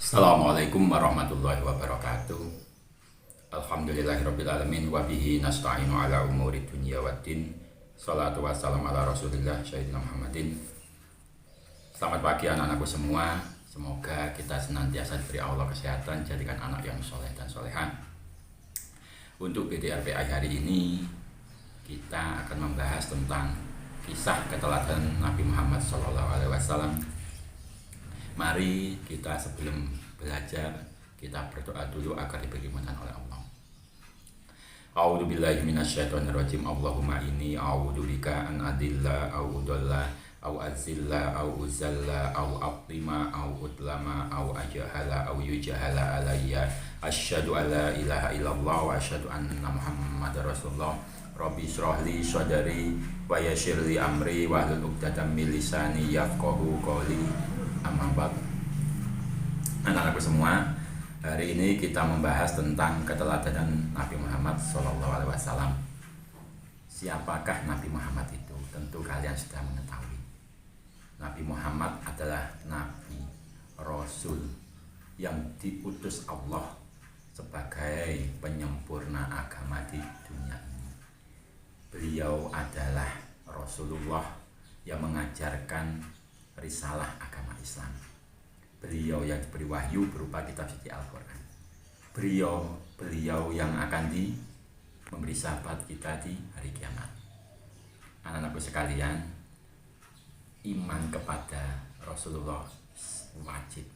Assalamualaikum warahmatullahi wabarakatuh. Alhamdulillahirrabbilalamin. Wabihi nasta'inu ala umuri dunya waddin. Salatu wassalam ala rasulillah Sayyidina Muhammadin. Selamat pagi anak-anakku semua. Semoga kita senantiasa diberi Allah kesehatan, jadikan anak yang soleh dan solehan. Untuk BDRPI hari ini kita akan membahas tentang kisah keteladanan Nabi Muhammad SAW. Mari kita sebelum belajar kita berdoa dulu agar diberi kemudahan oleh Allah. A'udzu billahi minasyaitonir rajim. Allahumma inni a'udzu bika an adilla au udalla au azilla au uzalla au aqlima au utlama au ajahala au yujahala alayya. Asyhadu an la ilaha illallah wa asyhadu anna Muhammadar Rasulullah. Rabbi shrah li sadri wa yassir li amri wa hlul 'uqdatam min lisani yafqahu qawli. Amma ba'd. Anak-anakku semua, hari ini kita membahas tentang keteladanan Nabi Muhammad SAW. Siapakah Nabi Muhammad itu? Tentu kalian sudah mengetahui. Nabi Muhammad adalah Nabi Rasul yang diutus Allah sebagai penyempurna agama di dunia ini. Beliau adalah Rasulullah yang mengajarkan risalah agama Islam. Beliau yang diberi wahyu berupa kitab suci Al-Quran. Beliau yang akan memberi sahabat kita di hari kiamat. Anak-anakku sekalian, iman kepada Rasulullah wajib.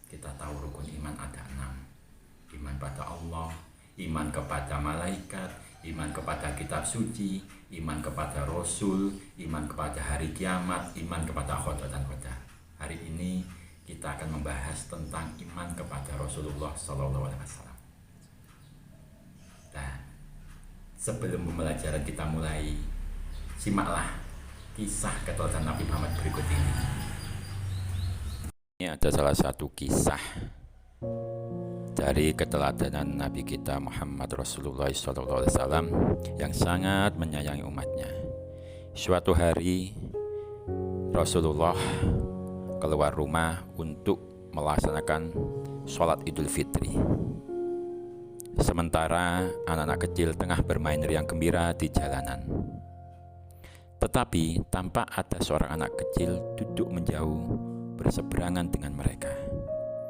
Kita tahu rukun iman ada 6. Iman pada Allah, iman kepada malaikat, iman kepada kitab suci, iman kepada Rasul, iman kepada hari kiamat, iman kepada khoda dan khoda. Hari ini kita akan membahas tentang iman kepada Rasulullah SAW. Nah, sebelum pembelajaran kita mulai, simaklah kisah keteladanan Nabi Muhammad berikut ini. Ini ada salah satu kisah dari keteladanan Nabi kita Muhammad Rasulullah SAW yang sangat menyayangi umatnya. Suatu hari Rasulullah keluar rumah untuk melaksanakan sholat Idul Fitri. Sementara anak-anak kecil tengah bermain riang gembira di jalanan. Tetapi tampak ada seorang anak kecil duduk menjauh berseberangan dengan mereka.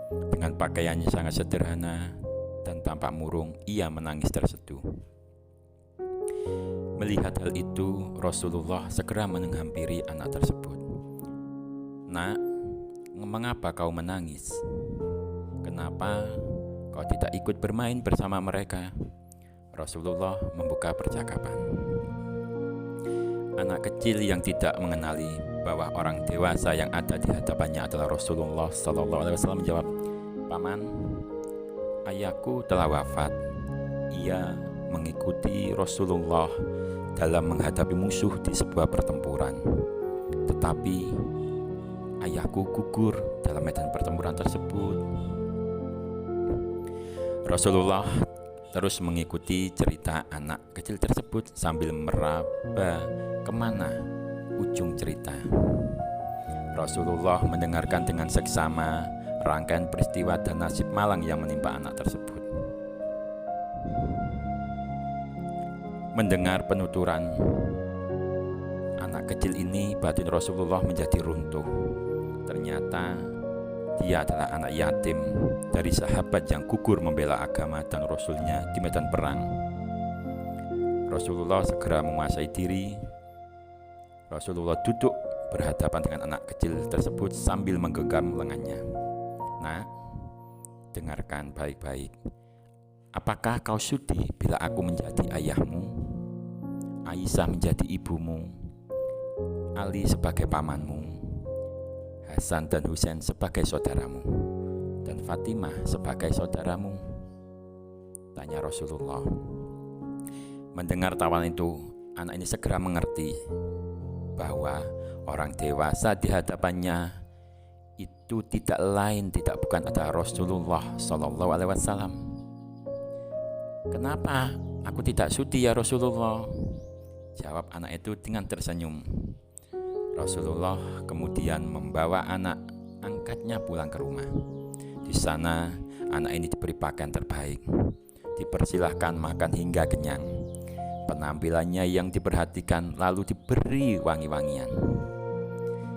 Dengan pakaiannya sangat sederhana dan tampak murung, ia menangis terseduh. Melihat hal itu, Rasulullah segera menghampiri anak tersebut. "Nak, mengapa kau menangis? Kenapa kau tidak ikut bermain bersama mereka?" Rasulullah membuka percakapan. Anak kecil yang tidak mengenali bahwa orang dewasa yang ada di hadapannya adalah Rasulullah SAW menjawab, "Paman, ayahku telah wafat. Ia mengikuti Rasulullah dalam menghadapi musuh di sebuah pertempuran. Tetapi ayahku gugur dalam medan pertempuran tersebut." Rasulullah terus mengikuti cerita anak kecil tersebut sambil meraba kemana ujung cerita. Rasulullah mendengarkan dengan seksama rangkaian peristiwa dan nasib malang yang menimpa anak tersebut. Mendengar penuturan anak kecil ini, batin Rasulullah menjadi runtuh. Ternyata dia adalah anak yatim dari sahabat yang gugur membela agama dan Rasulnya di medan perang. Rasulullah segera menguasai diri. Rasulullah duduk berhadapan dengan anak kecil tersebut sambil menggenggam lengannya. "Nak, dengarkan baik-baik. Apakah kau sudi bila aku menjadi ayahmu, Aisyah menjadi ibumu, Ali sebagai pamanmu, Hasan dan Husain sebagai saudaramu, dan Fatimah sebagai saudaramu?" tanya Rasulullah. Mendengar tawaran itu, anak ini segera mengerti bahwa orang dewasa di hadapannya itu tidak lain tidak bukan adalah Rasulullah SAW. "Kenapa aku tidak sudi ya Rasulullah?" jawab anak itu dengan tersenyum. Rasulullah kemudian membawa anak angkatnya pulang ke rumah. Di sana, anak ini diberi pakaian terbaik, dipersilahkan makan hingga kenyang. Penampilannya yang diperhatikan lalu diberi wangi-wangian.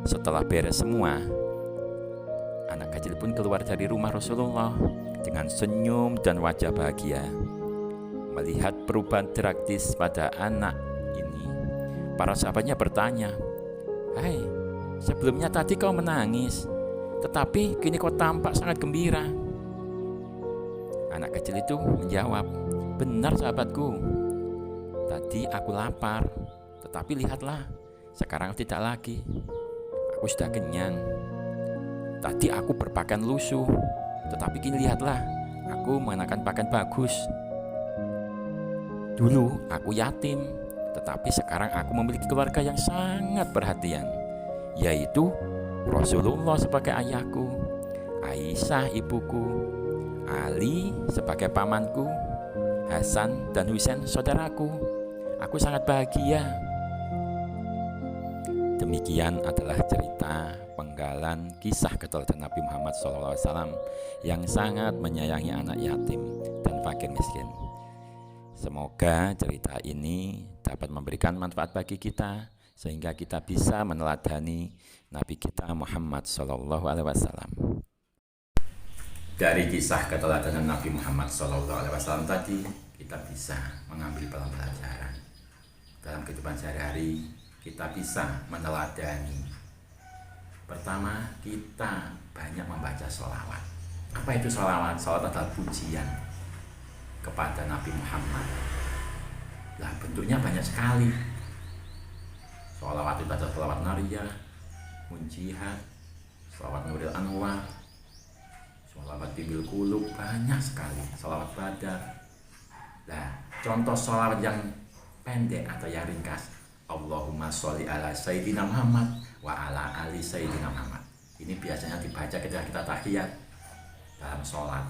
Setelah beres semua, anak kecil pun keluar dari rumah Rasulullah dengan senyum dan wajah bahagia. Melihat perubahan drastis pada anak ini, para sahabatnya bertanya, "Hai, sebelumnya tadi kau menangis, tetapi kini kau tampak sangat gembira." Anak kecil itu menjawab, "Benar sahabatku, tadi aku lapar, tetapi lihatlah, sekarang tidak lagi. Aku sudah kenyang. Tadi aku berpakaian lusuh, tetapi kini lihatlah, aku mengenakan pakaian bagus. Dulu aku yatim, tetapi sekarang aku memiliki keluarga yang sangat perhatian, yaitu Rasulullah sebagai ayahku, Aisyah ibuku, Ali sebagai pamanku, Hasan dan Husain saudaraku. Aku sangat bahagia." Demikian adalah cerita penggalan kisah keteladanan Nabi Muhammad SAW yang sangat menyayangi anak yatim dan fakir miskin. Semoga cerita ini dapat memberikan manfaat bagi kita, sehingga kita bisa meneladani Nabi kita Muhammad SAW. Dari kisah keteladanan Nabi Muhammad SAW tadi, kita bisa mengambil pelajaran. Dalam kehidupan sehari-hari, kita bisa meneladani. Pertama, kita banyak membaca sholawat. Apa itu sholawat? Sholawat adalah pujian kepada Nabi Muhammad. Nah, bentuknya banyak sekali. Sholawat itu ada sholawat nariyah, munjihat, sholawat nuril anwar, sholawat tibil kulub, banyak sekali. Sholawat badar. Nah, contoh sholawat yang pendek atau yang ringkas, Allahumma sholli ala Sayyidina Muhammad wa ala ali Sayyidina Muhammad. Ini biasanya dibaca ketika kita tahiyat dalam sholat.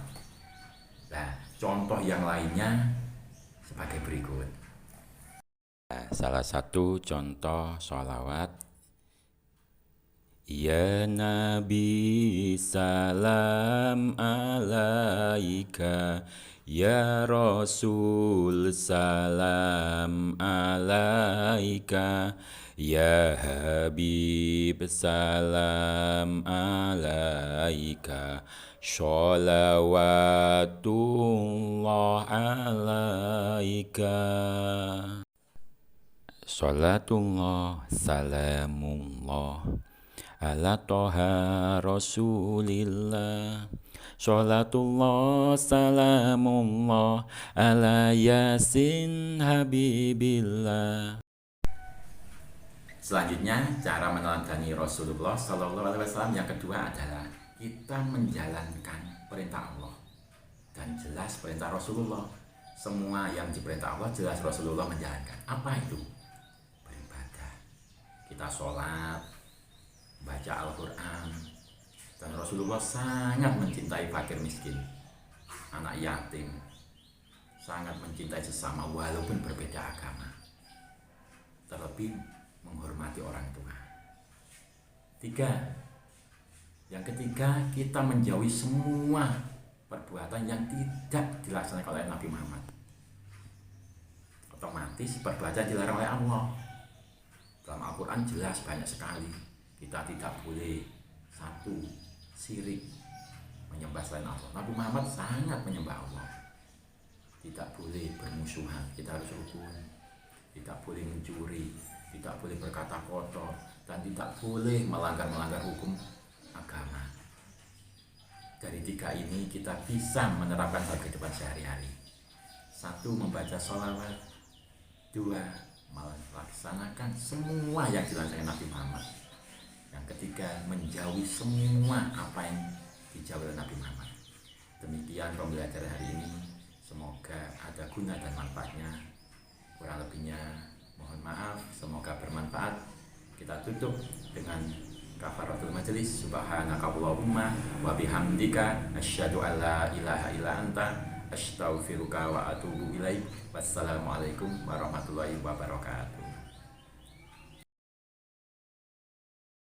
Nah, contoh yang lainnya sebagai berikut. Salah satu contoh sholawat, Ya Nabi salam alaika, Ya Rasul salam alaika, Ya Habib salam alaika, Sholawatullah alaika. Sholatullah salamullah ala toha rasulillah, Sholatullah salamullah ala yasin habibillah. Selanjutnya, cara meneladani Rasulullah SAW yang kedua adalah kita menjalankan perintah Allah. Dan jelas perintah Rasulullah, semua yang diperintah Allah jelas Rasulullah menjalankan. Apa itu? Beribadah. Kita sholat, baca Al-Quran. Dan Rasulullah sangat mencintai fakir miskin, anak yatim, sangat mencintai sesama walaupun berbeda agama, terlebih menghormati orang tua. Yang ketiga, kita menjauhi semua perbuatan yang tidak dilaksanakan oleh Nabi Muhammad. Otomatis perbuatan dilarang oleh Allah. Dalam Al-Quran jelas banyak sekali. Kita tidak boleh, satu, syirik, menyembah selain Allah. Nabi Muhammad sangat menyembah Allah. Tidak boleh bermusuhan, kita harus rukun. Tidak boleh mencuri, tidak boleh berkata kotor, dan tidak boleh melanggar hukum agama. Dari tiga ini kita bisa menerapkan dalam kehidupan sehari-hari. Satu, membaca sholawat. Dua, melaksanakan semua yang dilaksanakan Nabi Muhammad. Yang ketiga, menjauhi semua apa yang dijauhi oleh Nabi Muhammad. Demikian pembelajaran hari ini. Semoga ada guna dan manfaatnya. Kurang lebihnya mohon maaf, semoga bermanfaat. Kita tutup dengan kafaratul majelis. Subhanakallahumma wa bihamdika asyhadu an la ilaha illa anta astaghfiruka wa atubu ilaik. Wassalamualaikum warahmatullahi wabarakatuh.